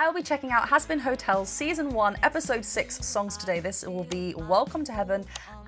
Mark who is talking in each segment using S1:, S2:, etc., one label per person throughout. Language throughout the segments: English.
S1: I'll be checking out Hazbin Hotel Season 1, Episode 6 songs today. This will be Welcome to Heaven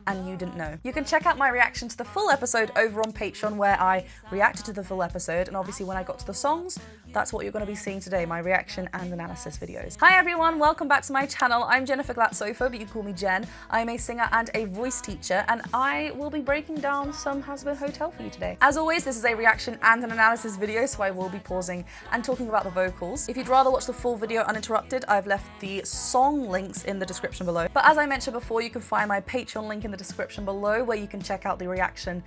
S1: and You Didn't Know. You can check out my reaction to the full episode over on Patreon, where I reacted to the full episode, and obviously when I got to the songs, that's what you're going to be seeing today, my reaction and analysis videos. Hi everyone, welcome back to my channel. I'm Jennifer Glatzhofer, but you can call me Jen. I'm a singer and a voice teacher, and I will be breaking down some Hazbin Hotel for you today. As always, this is a reaction and an analysis video, so I will be pausing and talking about the vocals. If you'd rather watch the full video uninterrupted, I've left the song links in the description below. But as I mentioned before, you can find my Patreon link in the description below, where you can check out the reaction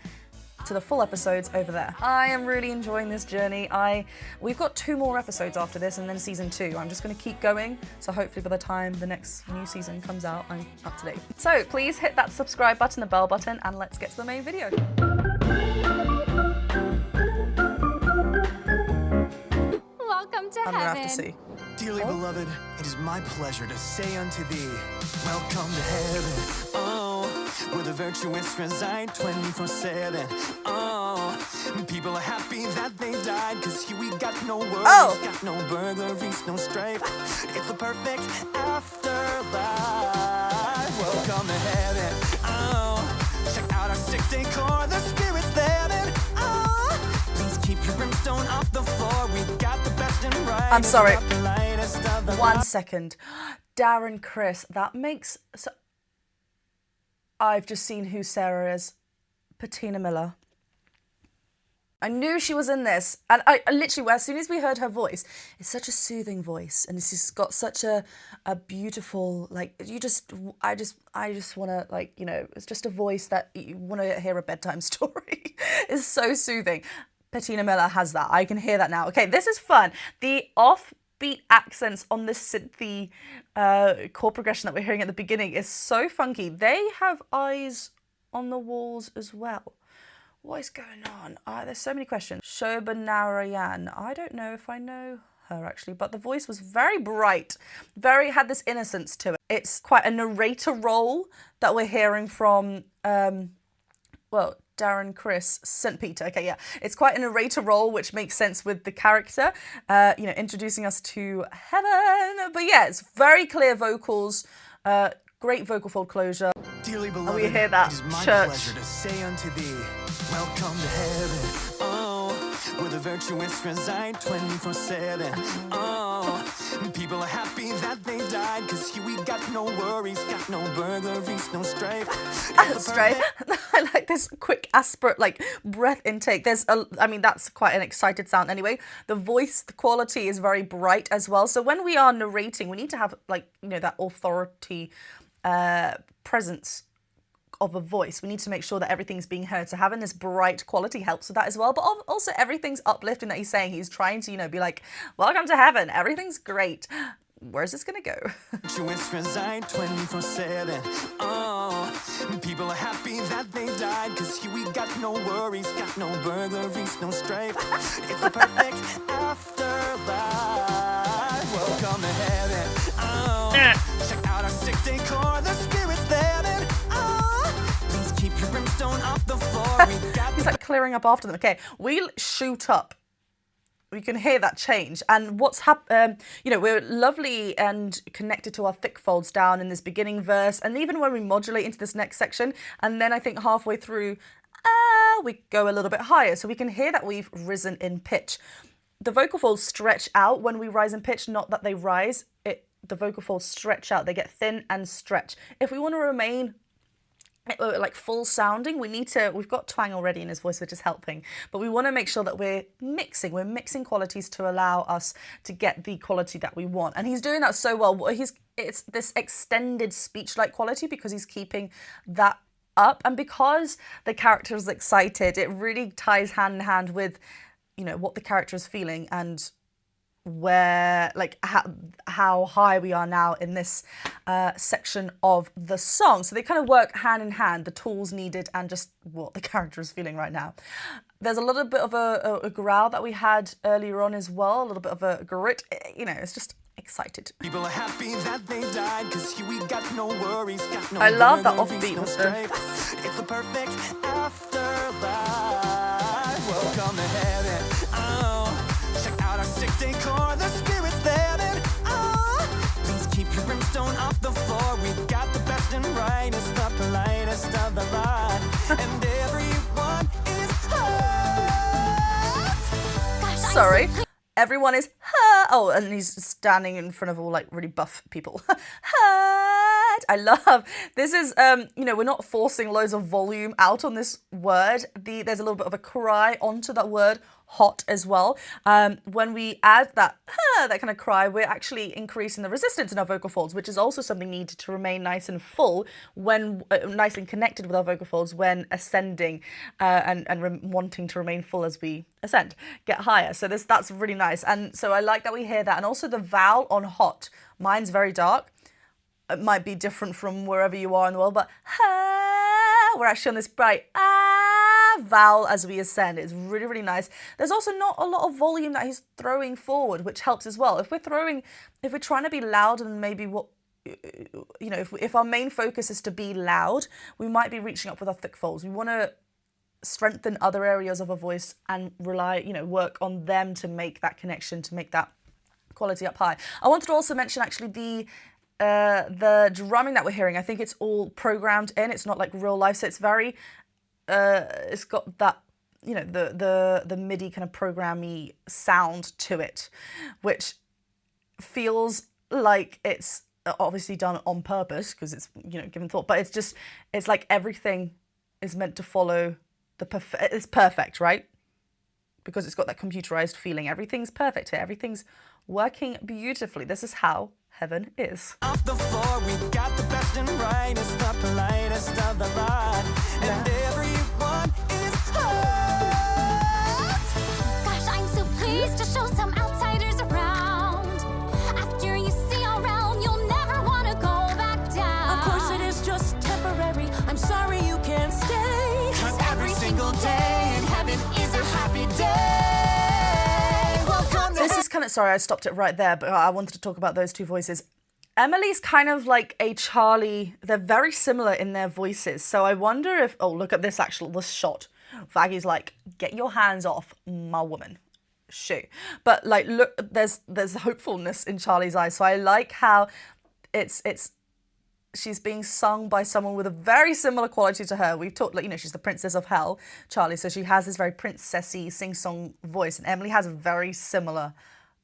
S1: to the full episodes over there. I am really enjoying this journey. We've got 2 more episodes after this and then season 2. I'm just going to keep going, so hopefully by the time the next new season comes out, I'm up to date. So please hit that subscribe button, the bell button, and let's get to the main video.
S2: Welcome to
S1: I'm gonna have to see.
S3: Dearly beloved, it is my pleasure to say unto thee, welcome to heaven. Oh, where the virtuous reside 24/7. Oh, people are happy that they died, cause here we got no worries, got no burglaries, no strife. It's the perfect afterlife. Welcome to heaven. Oh, check out our sick decor, the spirit's there. And oh, please keep your brimstone off the floor. We got the best and right.
S1: I'm sorry. 1 second. Darren Criss, that makes so. I've just seen who Sarah is. Patina Miller. I knew she was in this, and I literally, as soon as we heard her voice, it's such a soothing voice, and it's just got such a beautiful, like, I just want to, like, you know, it's just a voice that you want to hear a bedtime story. It's so soothing. Patina Miller has that. I can hear that now. Okay, this is fun. The offbeat accents on this synthy chord progression that we're hearing at the beginning is so funky. They have eyes on the walls as well. What is going on? There's so many questions. Shobha Narayan. I don't know if I know her actually, but the voice was very bright, had this innocence to it. It's quite a narrator role that we're hearing from, well, Darren Criss, St. Peter. Okay, yeah. It's quite a narrator role, which makes sense with the character, you know, introducing us to heaven. But yeah, it's very clear vocals, great vocal fold closure.
S3: Dearly beloved,
S1: and we hear that
S3: it is my
S1: church.
S3: pleasure to say unto thee, welcome to heaven. Oh, where the virtuous reside 24/7. Oh, people are happy that they died, cause here we got no worries, got no burglaries, no strife.
S1: Strife. I like this quick like breath intake. I mean, that's quite an excited sound anyway. The voice, the quality is very bright as well. So when we are narrating, we need to have, like, you know, that authority presence of a voice. We need to make sure that everything's being heard. So having this bright quality helps with that as well. But also everything's uplifting that he's saying. He's trying to, you know, be like, welcome to heaven. Everything's great. Where's this gonna go?
S3: Virtuous reside 24/7. Oh, people are happy that they died, cause here we got no worries, got no burglaries, no strife. It's the perfect afterlife. Welcome to heaven. Oh, check out our sick decor, the spirit's there. And oh, please keep your brimstone off the floor. We got
S1: He's like clearing up after them. Okay, we'll shoot up. We can hear that change, and what's you know, we're lovely and connected to our thick folds down in this beginning verse, and even when we modulate into this next section, and then I think halfway through, we go a little bit higher, so we can hear that we've risen in pitch. The vocal folds stretch out when we rise in pitch, not that they rise. The vocal folds stretch out; they get thin and stretch. If we want to remain like full sounding, we've got twang already in his voice, which is helping, but we want to make sure that we're mixing qualities to allow us to get the quality that we want, and he's doing that so well. It's this extended speech-like quality because he's keeping that up, and because the character is excited, it really ties hand in hand with, you know, what the character is feeling and where, like, how high we are now in this section of the song. So they kind of work hand in hand, the tools needed and just what the character is feeling right now. There's a little bit of a growl that we had earlier on as well, a little bit of a grit, you know, it's just excited.
S3: people are happy that they died, cause here we got no worries, got no
S1: I love that
S3: burglaries,
S1: offbeat
S3: no
S1: with the...
S3: strife. It's the perfect afterlife. Welcome to heaven. Oh, check out our sick decor, the spirit's there. And oh, right is the politest of the lot. And everyone is hot.
S1: Sorry. Everyone is hurt. Oh, and he's standing in front of all like really buff people. Hurt. I love this is you know, we're not forcing loads of volume out on this word. There's a little bit of a cry onto that word hot as well. When we add that kind of cry, we're actually increasing the resistance in our vocal folds, which is also something needed to remain nice and full when nice and connected with our vocal folds when ascending and wanting to remain full as we ascend, get higher. So that's really nice. And so I like that we hear that. And also the vowel on hot. Mine's very dark. It might be different from wherever you are in the world, but we're actually on this bright vowel as we ascend. It's really, really nice. There's also not a lot of volume that he's throwing forward, which helps as well. If we're trying to be louder than maybe what, you know, if our main focus is to be loud, we might be reaching up with our thick folds. We want to strengthen other areas of our voice and rely, you know, work on them to make that connection, to make that quality up high. I wanted to also mention actually the drumming that we're hearing. I think it's all programmed in. It's not like real life, so it's very it's got that, you know, the MIDI kind of programmy sound to it, which feels like it's obviously done on purpose because it's, you know, given thought, but it's like everything is meant to follow it's perfect, right? Because it's got that computerized feeling. Everything's perfect here. Everything's working beautifully. This is how heaven is.
S3: Off the floor, we've got the best and brightest, the politest of the lot. And everyone is hot.
S2: Gosh, I'm so pleased to show some outsiders around. After you see our realm, you'll never want to go back down.
S4: Of course it is just temporary. I'm sorry you can't stay.
S3: 'Cause every single day in heaven is a happy day. Welcome to
S1: This is kind of, sorry, I stopped it right there, but I wanted to talk about those two voices. Emily's kind of like a Charlie. They're very similar in their voices. So I wonder if, oh, look at this shot. Vaggie's like, get your hands off my woman. Shoo. But like, look, there's hopefulness in Charlie's eyes. So I like how she's being sung by someone with a very similar quality to her. We've talked, like, you know, she's the princess of hell, Charlie. So she has this very princessy sing-song voice. And Emily has a very similar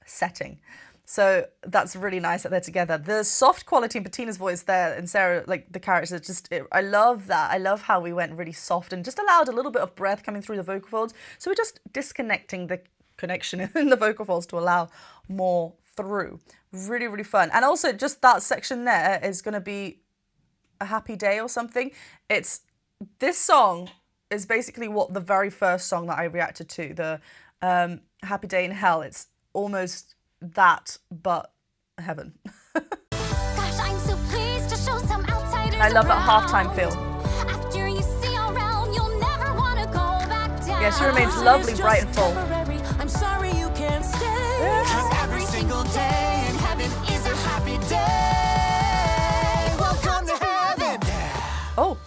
S1: setting. So that's really nice that they're together. The soft quality in Bettina's voice there and Sarah, like the characters, I love that. I love how we went really soft and just allowed a little bit of breath coming through the vocal folds. So we're just disconnecting the connection in the vocal folds to allow more through. Really, really fun. And also just that section there is going to be a happy day or something. This song is basically what the very first song that I reacted to, the Happy Day in Hell. It's almost that, but heaven.
S2: Gosh, I'm so pleased to show some outsiders
S1: I love that
S2: around.
S1: halftime feel.
S2: After you see our realm, you'll never want to go back down.
S1: Yeah, she remains lovely, bright and full.
S4: I'm sorry you can't stay.
S3: 'Cause every single day in heaven is a happy day. Welcome to heaven.
S1: Oh.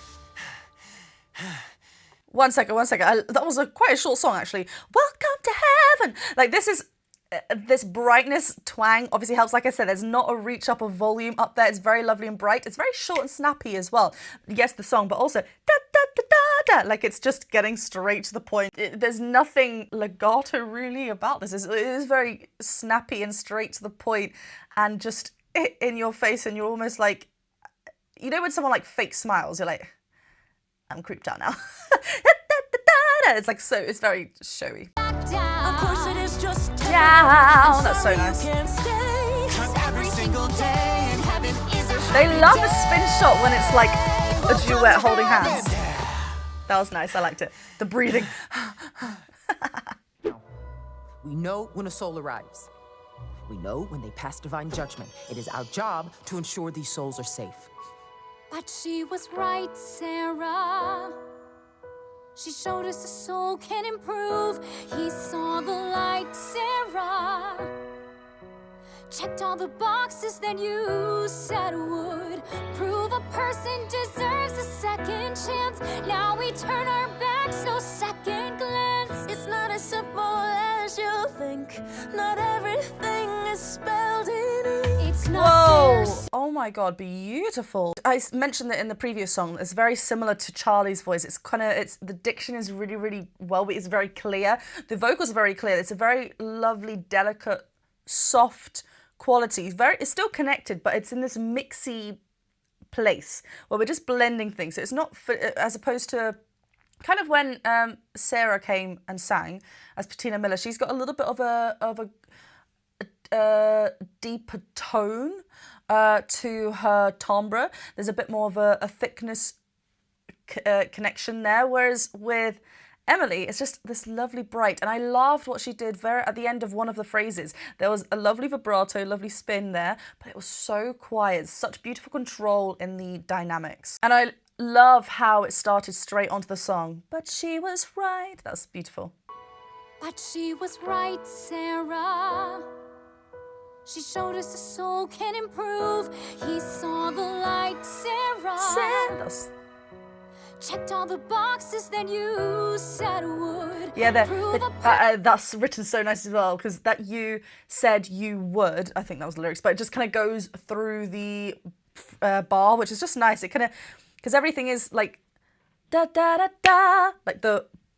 S1: One second. That was quite a short song, actually. Welcome to heaven. Like, this is this brightness twang obviously helps. Like I said, there's not a reach up of volume up there. It's very lovely and bright. It's very short and snappy as well. Yes, the song, but also da da da da da. Like, it's just getting straight to the point. There's nothing legato really about this. It is very snappy and straight to the point, and just in your face. And you're almost like, you know, when someone like fake smiles, you're like, I'm creeped out now. It's like, so it's very showy.
S4: Of course it is just
S1: Down. That's so nice.
S3: Every single day in heaven is a
S1: They love a spin shot when it's like a duet holding hands. That was nice. I liked it. The breathing.
S5: We know when a soul arrives. We know when they pass divine judgment. It is our job to ensure these souls are safe.
S2: But she was right, Sarah. She showed us a soul can improve. He saw the light, Sarah. Checked all the boxes that you said would prove a person deserves a second chance. Now we turn our backs, no second glance.
S4: It's not as simple as you think. Not everything is spelled in ink.
S2: It's not
S1: Whoa.
S2: fierce.
S1: Oh Oh my God, beautiful. I mentioned that in the previous song, it's very similar to Charlie's voice. It's the diction is really, really well, it's very clear. The vocals are very clear. It's a very lovely, delicate, soft quality. It's still connected, but it's in this mixy place where we're just blending things. So it's not, as opposed to kind of when Sarah came and sang as Patina Miller, she's got a little bit of a deeper tone to her timbre. There's a bit more of a thickness connection there, whereas with Emily, it's just this lovely bright, and I loved what she did at the end of one of the phrases. There was a lovely vibrato, lovely spin there, but it was so quiet, such beautiful control in the dynamics. And I love how it started straight onto the song. But she was right. That's beautiful.
S2: But she was right, Sarah. She showed us the soul can improve. He saw the light, Sarah. Checked all the boxes that you said would.
S1: Yeah, that's written so nice as well, because that you said you would, I think that was the lyrics, but it just kind of goes through the bar, which is just nice. It kind of, because everything is like da da da da, like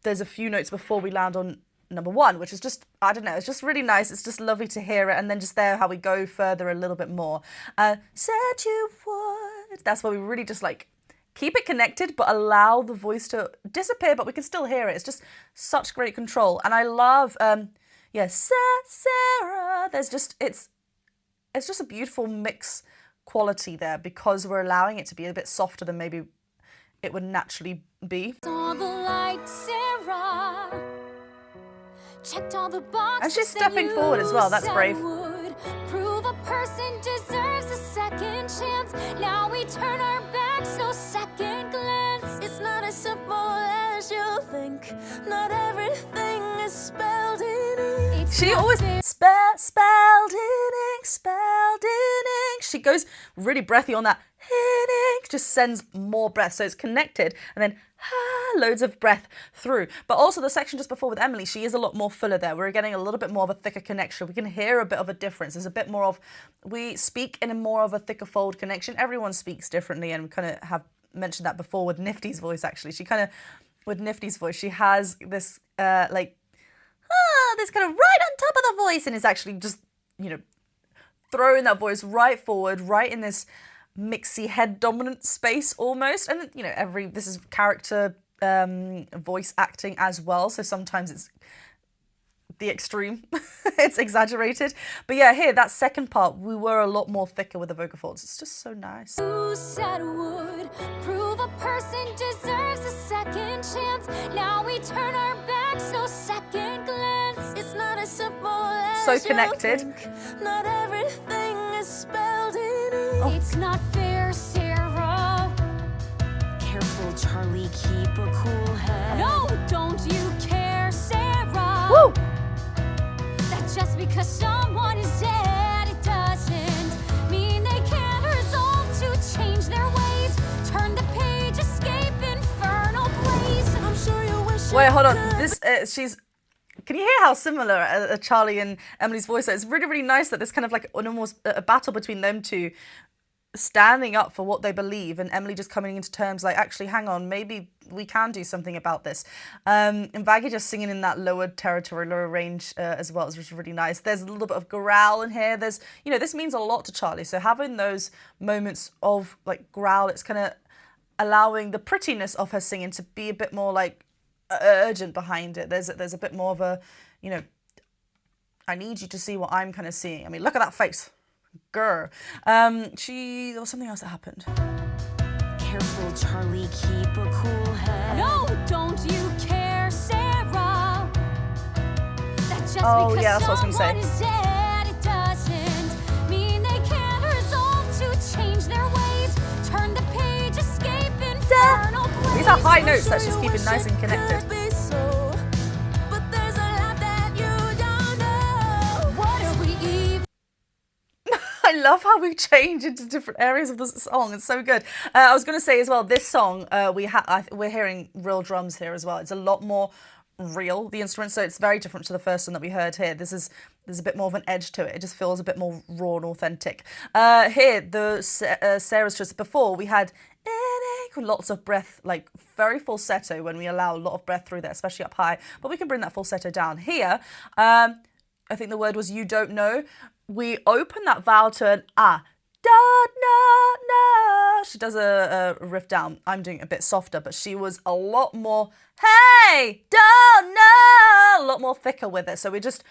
S1: there's a few notes before we land on number one, which is just, I don't know, it's just really nice. It's just lovely to hear it, and then just there how we go further a little bit more. Said you would. That's why we really just like keep it connected, but allow the voice to disappear, but we can still hear it. It's just such great control. And I love, Sarah. There's just, it's just a beautiful mix quality there, because we're allowing it to be a bit softer than maybe it would naturally be.
S2: Saw the light, Sarah. Checked all the boxes.
S1: And she's stepping forward as well. That's brave.
S2: Prove a person deserves a second chance. Now we turn our backs, no second glance.
S4: It's not as simple as you think. Not everything is spelled in ink.
S1: She always spelled in ink, spelled in ink. She goes really breathy on that. In ink, just sends more breath, so it's connected, and then loads of breath through. But also the section just before with Emily, she is a lot more fuller there. We're getting a little bit more of a thicker connection. We can hear a bit of a difference. There's a bit more of, we speak in a more of a thicker fold connection. Everyone speaks differently, and we kind of have mentioned that before with Nifty's voice, actually. With Nifty's voice, she has this this kind of right on top of the voice, and is actually just, throwing that voice right forward, right in this mixy head dominant space almost. And this is character voice acting as well, so sometimes it's the extreme. It's exaggerated, but yeah, here that second part we were a lot more thicker with the vocal folds. It's just so nice.
S2: You said would prove a person deserves a second chance. Now we turn our backs, no second glance.
S4: It's not as simple as
S1: so connected.
S4: You think. Not everything is spelled in ink.
S2: It's not fair, Sarah.
S4: Careful, Charlie, keep a cool head.
S2: No, don't you care, Sarah?
S1: Woo!
S2: That just because someone is dead, it doesn't mean they can't resolve to change their ways. Turn the page, escape infernal blaze. I'm sure you wish.
S1: Wait, hold on. This Can you hear how similar Charlie and Emily's voice are? It's really, really nice that there's kind of like almost a battle between them two, standing up for what they believe, and Emily just coming into terms like, actually, hang on, maybe we can do something about this. And Vaggie just singing in that lower territory, lower range as well is just really nice. There's a little bit of growl in here. There's, this means a lot to Charlie. So having those moments of like growl, it's kind of allowing the prettiness of her singing to be a bit more like urgent behind it. There's a bit more of a, I need you to see what I'm kind of seeing. I mean, look at that face. Grr. There was something else that happened.
S4: Careful, Charlie, keep a cool head.
S2: No, don't you care, Sarah? That just
S1: Oh,
S2: because
S1: yeah, that's what I was
S2: someone
S1: gonna say.
S2: is dead, it doesn't mean they can't resolve to change their ways. Turn the page, escape infernal blaze.
S1: These are high notes that
S4: Sure
S1: she's
S4: you
S1: keeping
S4: wish
S1: nice
S4: it
S1: and connected.
S4: could be so, but there's a lot that you don't know.
S2: What are we even?
S1: I love how we change into different areas of the song. It's so good. I was going to say as well, this song, we're hearing real drums here as well. It's a lot more real, the instrument, so it's very different to the first one that we heard here. There's a bit more of an edge to it. It just feels a bit more raw and authentic. Here, the Sarah's choice. Before we had lots of breath, like very falsetto when we allow a lot of breath through there, especially up high, but we can bring that falsetto down. Here, I think the word was you don't know. We open that vowel to an ah. Don't know. She does a riff down. I'm doing it a bit softer, but she was a lot more, hey, don't know, a lot more thicker with it. So we're just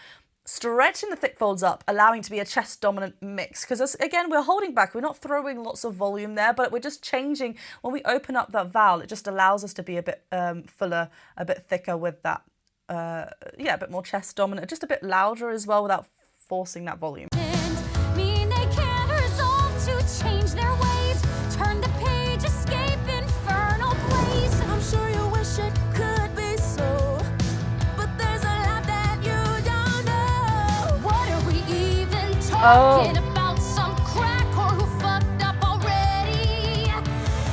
S1: stretching the thick folds up, allowing it to be a chest dominant mix. Because again, we're holding back. We're not throwing lots of volume there, but we're just changing. When we open up that vowel, it just allows us to be a bit fuller, a bit thicker with that. A bit more chest dominant, just a bit louder as well without forcing that volume.
S2: Change their ways, turn the page, escape infernal place.
S4: I'm sure you wish it could be so, but there's a lot that you don't know.
S2: What are we even talking about? Some crack or who fucked up already?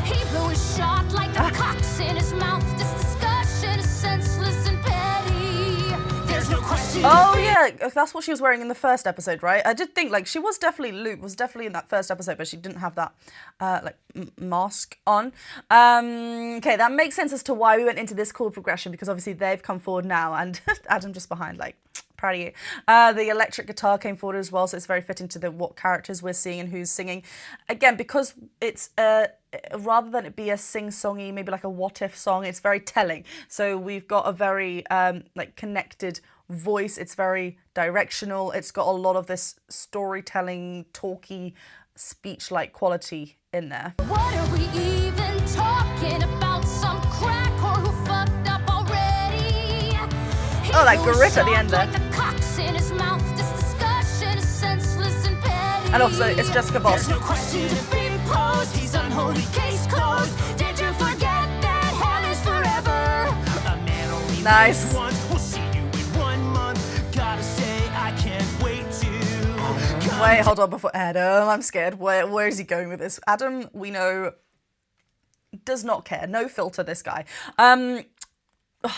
S2: He blew his shot like the cocks in his mouth. This discussion is senseless and petty. There's no question.
S1: Oh yeah, that's what she was wearing in the first episode, right? I did think like she was definitely, Luke was definitely in that first episode, but she didn't have that mask on. Okay, that makes sense as to why we went into this chord progression, because obviously they've come forward now and Adam just behind, like, proud of you. The electric guitar came forward as well, so it's very fitting to what characters we're seeing and who's singing. Again, because it's rather than it be a sing-songy, maybe like a what-if song, it's very telling. So we've got a very connected voice. It's very directional. It's got a lot of this storytelling, talky, speech-like quality in there.
S2: What are we even talking about? Some crack or who fucked up already?
S1: Oh, that grit at the end there.
S2: Like the cocks in his mouth. This discussion is senseless and petty.
S1: And also, it's Jessica Fox.
S3: No question to be posed, he's unholy, case closed. Did you forget that hell is forever? A man only
S1: Nice.
S3: lives once, we'll see you in 1 month. Gotta say, I can't wait to come.
S1: Wait, hold on before Adam. I'm scared. Where is he going with this? Adam, we know, does not care. No filter, this guy.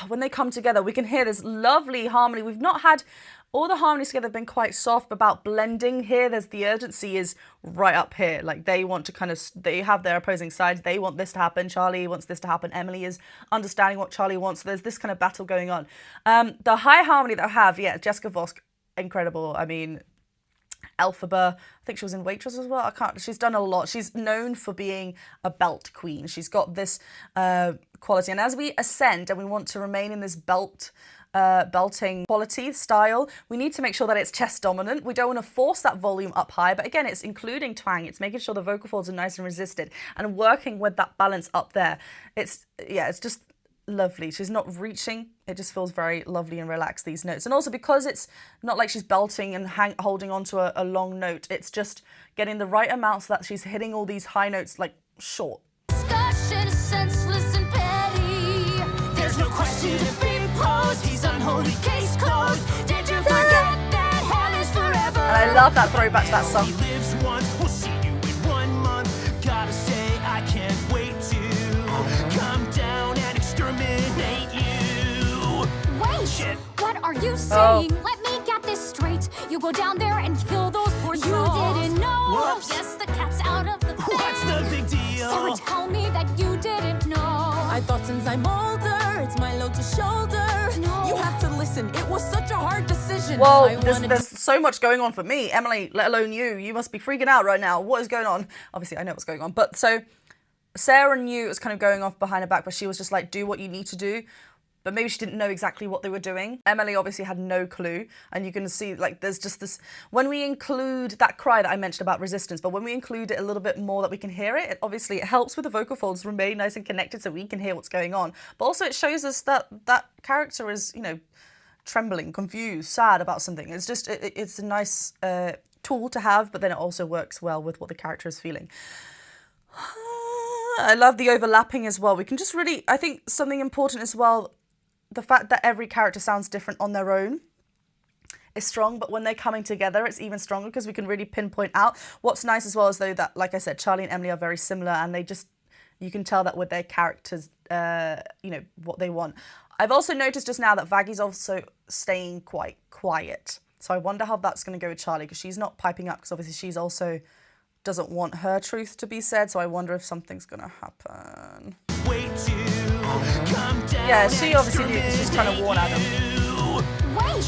S1: When they come together, we can hear this lovely harmony. We've not had all the harmonies together have been quite soft, but about blending here, there's the urgency is right up here. Like they want to they have their opposing sides. They want this to happen. Charlie wants this to happen. Emily is understanding what Charlie wants. So there's this kind of battle going on. The high harmony that I have, Jessica Fox, incredible. I mean, Elphaba, I think she was in Waitress as well. She's done a lot. She's known for being a belt queen. She's got this quality. And as we ascend and we want to remain in this belting quality style, we need to make sure that it's chest dominant. We don't want to force that volume up high, but again, it's including twang. It's making sure the vocal folds are nice and resisted and working with that balance up there. It's just lovely. She's not reaching. It just feels very lovely and relaxed, these notes. And also because it's not like she's belting and holding on to a long note, it's just getting the right amount so that she's hitting all these high notes like short.
S2: Discussion is senseless and petty.
S3: There's no question to be posed, he's unholy, case closed. Did you forget that hell is forever?
S1: And I love that throwback to that song.
S3: He lives once, we'll see you in 1 month. Gotta say, I can't wait to come down and exterminate you.
S2: Wait,
S3: Shit.
S2: what are you saying? Let me get this straight. You go down there and kill those poor souls. You didn't know.
S3: Whoops.
S2: Yes, the cat's out of the bag.
S3: What's the big deal?
S2: Sarah, tell me that you didn't know.
S4: I thought since I'm older, it's my load to shoulder.
S2: No.
S4: You have to listen. It was such a hard decision.
S1: Whoa,
S4: I wanted
S1: there's so much going on for me. Emily, let alone you. You must be freaking out right now. What is going on? Obviously, I know what's going on. But so Sarah knew it was kind of going off behind her back, but she was just like, do what you need to do. But maybe she didn't know exactly what they were doing. Emily obviously had no clue. And you can see, like, there's just this... When we include that cry that I mentioned about resistance, but when we include it a little bit more that we can hear it, obviously it helps with the vocal folds remain nice and connected so we can hear what's going on. But also it shows us that that character is, trembling, confused, sad about something. It's just, it's a nice tool to have, but then it also works well with what the character is feeling. I love the overlapping as well. We can just really... I think something important as well... The fact that every character sounds different on their own is strong, but when they're coming together, it's even stronger because we can really pinpoint out. What's nice as well is though that, like I said, Charlie and Emily are very similar and you can tell that with their characters, what they want. I've also noticed just now that Vaggy's also staying quite quiet. So I wonder how that's going to go with Charlie, because she's not piping up, because obviously she's also doesn't want her truth to be said. So I wonder if something's going to happen. Yeah, she obviously knew because she's trying to warn Adam.
S2: Wait!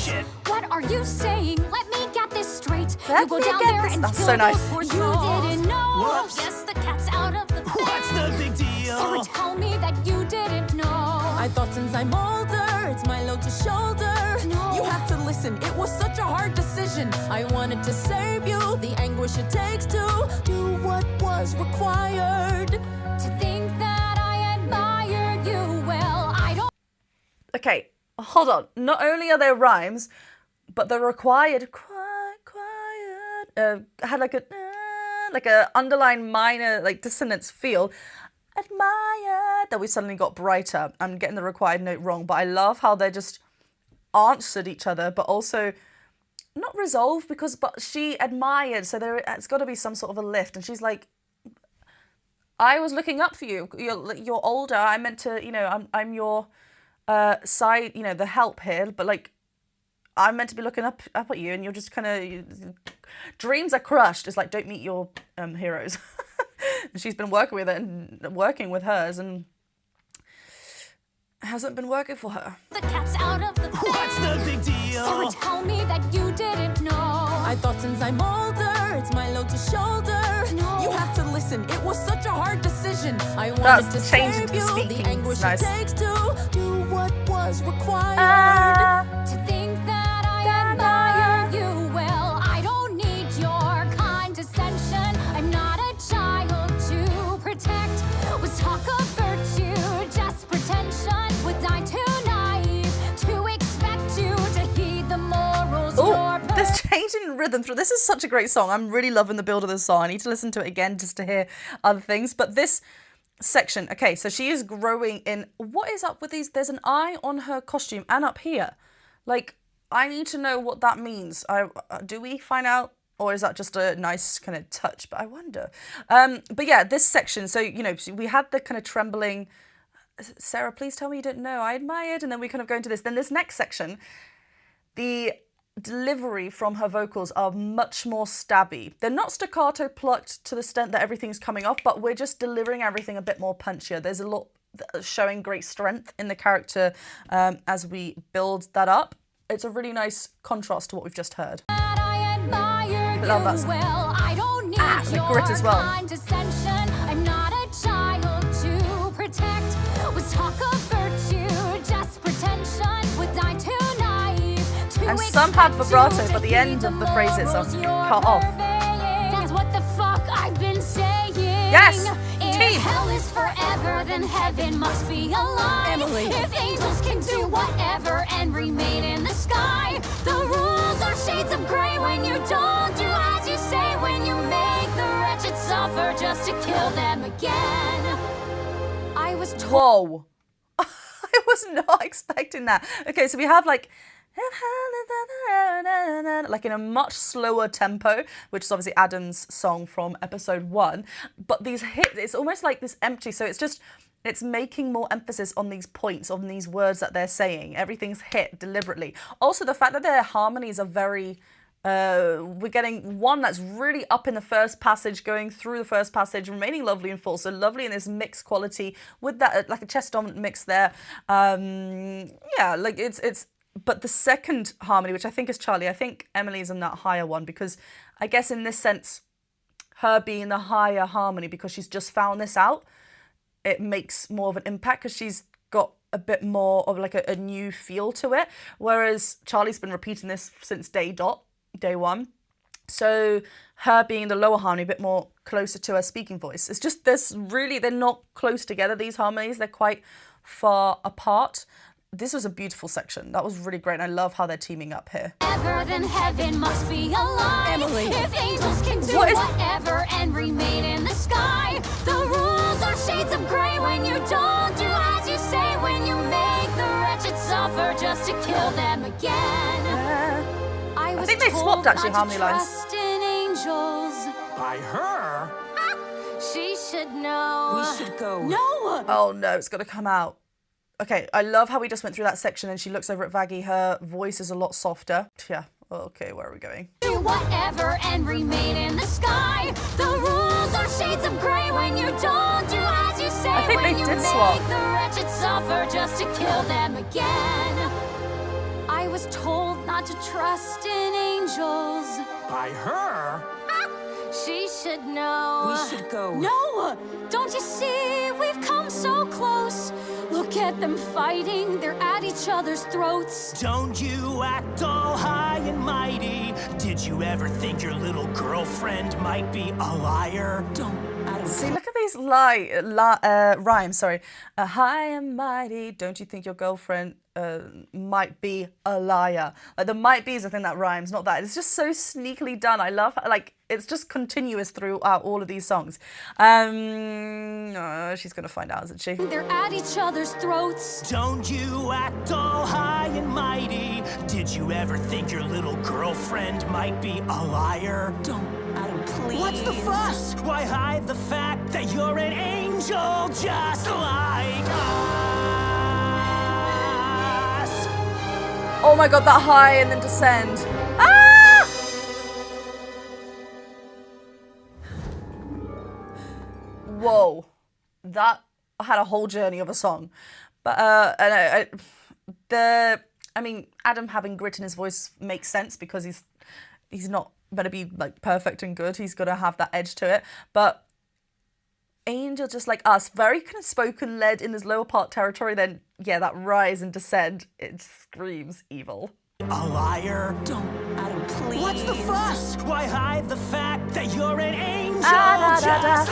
S2: What are you saying? Let me get this straight.
S1: Let
S2: You go
S1: me
S2: down
S1: get
S2: there
S1: this-
S2: and
S1: That's
S2: kill
S1: so nice.
S2: those poor
S3: You
S2: souls.
S3: didn't
S2: know.
S3: Whoops.
S2: Yes, the cat's out of the bag.
S3: What's the big deal?
S2: So tell me that you didn't know.
S4: I thought since I'm older, it's my load to shoulder.
S2: No.
S4: You have to listen, it was such a hard decision. I wanted to save you, the anguish it takes to do what was required.
S2: To think that I admired you, well, I don't.
S1: Okay, hold on. Not only are there rhymes, but the required quiet had like a underlying minor like dissonance feel. Admired that we suddenly got brighter. I'm getting the required note wrong, but I love how they just answered each other, but also not resolved but she admired, so it's got to be some sort of a lift. And she's like, I was looking up for you. You're older. I meant to, I'm your side, the help here, but like I'm meant to be looking up at you, and you're just kind of dreams are crushed. It's like, don't meet your heroes. And she's been working with it and working with hers, and it hasn't been working for her.
S2: The cat's out of the bag.
S3: What's the big deal?
S2: So tell me that you didn't know.
S4: I thought since I'm older, it's my load to shoulder.
S2: No.
S4: You have to listen, it was such a hard decision. I wanted
S1: That's
S4: to
S1: changing
S4: save
S1: to
S4: you,
S1: speaking.
S4: the anguish
S1: Nice.
S4: it takes to do what was required.
S2: To think that I admire you, well, I don't need your condescension. I'm not a child to protect. Was talk of virtue, just pretension. Would die too naive to expect you to heed the morals you're
S1: Oh, this change in rhythm through. This is such a great song. I'm really loving the build of this song. I need to listen to it again just to hear other things. But this section, okay, so she is growing in. What is up with these? There's an eye on her costume and up here. Like, I need to know what that means. Do we find out? Or is that just a nice kind of touch? But I wonder. But yeah, this section. So, we had the kind of trembling. Sarah, please tell me you didn't know. I admired. And then we kind of go into this. Then this next section, the delivery from her vocals are much more stabby. They're not staccato plucked to the extent that everything's coming off, but we're just delivering everything a bit more punchier. There's a lot showing great strength in the character as we build that up. It's a really nice contrast to what we've just heard.
S2: I
S1: love that song.
S2: well, I don't need
S1: the
S2: your
S1: grit as well.
S2: condescension. I'm not a child to protect. Was talk of virtue, just pretension. Would die too naive to
S1: And some have
S2: expect
S1: vibrato,
S2: you
S1: but
S2: to
S1: the
S2: heed
S1: end of the phrases are
S2: morals you're
S1: cut off.
S2: purveying. That's what the fuck I've been saying.
S1: Yes,
S2: If
S1: team.
S2: hell is forever, then heaven must be a lie.
S4: Emily.
S2: If angels can do whatever and remain in the sky, the rules are shades of gray when you don't do as you say, when you make the wretched suffer just to kill them again. I was told.
S1: Whoa. I was not expecting that. Okay, so we have like in a much slower tempo, which is obviously Adam's song from episode 1. But these hits, it's almost like this empty. So it's making more emphasis on these points, on these words that they're saying. Everything's hit deliberately. Also, the fact that their harmonies are very... we're getting one that's really up in the first passage, going through the first passage, remaining lovely and full. So lovely in this mixed quality with that, like a chest dominant mix there. Yeah, like it's. But the second harmony, which I think is Charlie, I think Emily's in that higher one, because I guess in this sense, her being the higher harmony because she's just found this out, it makes more of an impact because she's got a bit more of like a new feel to it. Whereas Charlie's been repeating this since day one. So her being the lower harmony, a bit more closer to her speaking voice. It's just they're not close together, these harmonies. They're quite far apart. This was a beautiful section. That was really great. And I love how they're teaming up here.
S2: Ever, then heaven must be a lie.
S4: Emily.
S2: If angels can do
S1: What is-
S2: whatever and remain in the sky, the rules are shades of gray when you don't do as you say, when you make the wretched suffer just to kill them again. I
S1: think they swapped actually harmony lines.
S2: Trust in angels.
S3: By her?
S2: She should know.
S4: We should go.
S2: No.
S1: Oh no, it's got to come out. Okay, I love how we just went through that section and she looks over at Vaggie. Her voice is a lot softer. Yeah, okay, where are we going?
S2: Do whatever and remain in the sky. The rules are shades of grey when you don't do as you say.
S1: I think
S2: when
S1: they
S2: you
S1: did
S2: make
S1: swap.
S2: the wretched suffer just to kill them again. I was told not to trust in angels.
S3: By her?
S2: She should know.
S5: We should go.
S2: No! Don't you see? We've come so close. Look at them fighting. They're at each other's throats.
S3: Don't you act all high and mighty. Did you ever think your little girlfriend might be a liar?
S1: See, look at these rhymes, sorry. High and mighty, don't you think your girlfriend might be a liar? Like, the might be is the thing that rhymes, not that. It's just so sneakily done. I love, like, it's just continuous throughout all of these songs. She's gonna find out, isn't she?
S2: They're at each other's throats.
S3: Don't you act all high and mighty. Did you ever think your little girlfriend might be a liar?
S5: Adam, please.
S3: What's the fuss? Why hide the fact that you're an angel just like us?
S1: Oh my god, that high and then descend. Ah! Whoa. That had a whole journey of a song. But, I mean, Adam having grit in his voice makes sense because he's not going to be, like, perfect and good. He's going to have that edge to it. But Angel, just like us, very kind of spoken led in this lower part territory, then, yeah, that rise and descend, it screams evil.
S3: A liar?
S5: Adam, please.
S3: What's the fuss? Why hide the fact that you're an angel just like us?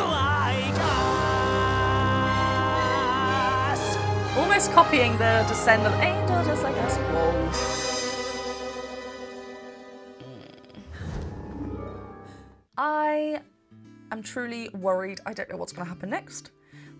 S1: Almost copying the descend of Angel just like us. Whoa. I am truly worried. I don't know what's going to happen next.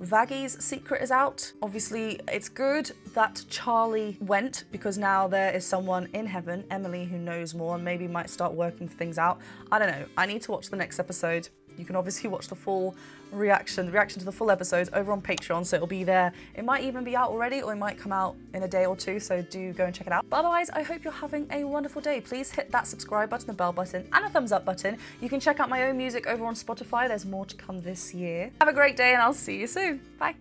S1: Vaggie's secret is out. Obviously, it's good that Charlie went because now there is someone in heaven, Emily, who knows more and maybe might start working things out. I don't know. I need to watch the next episode. You can obviously watch the full reaction to the full episodes over on Patreon, so it'll be there. It might even be out already, or it might come out in a day or two, so do go and check it out. But otherwise, I hope you're having a wonderful day. Please hit that subscribe button, the bell button, and a thumbs up button. You can check out my own music over on Spotify. There's more to come this year. Have a great day, and I'll see you soon. Bye.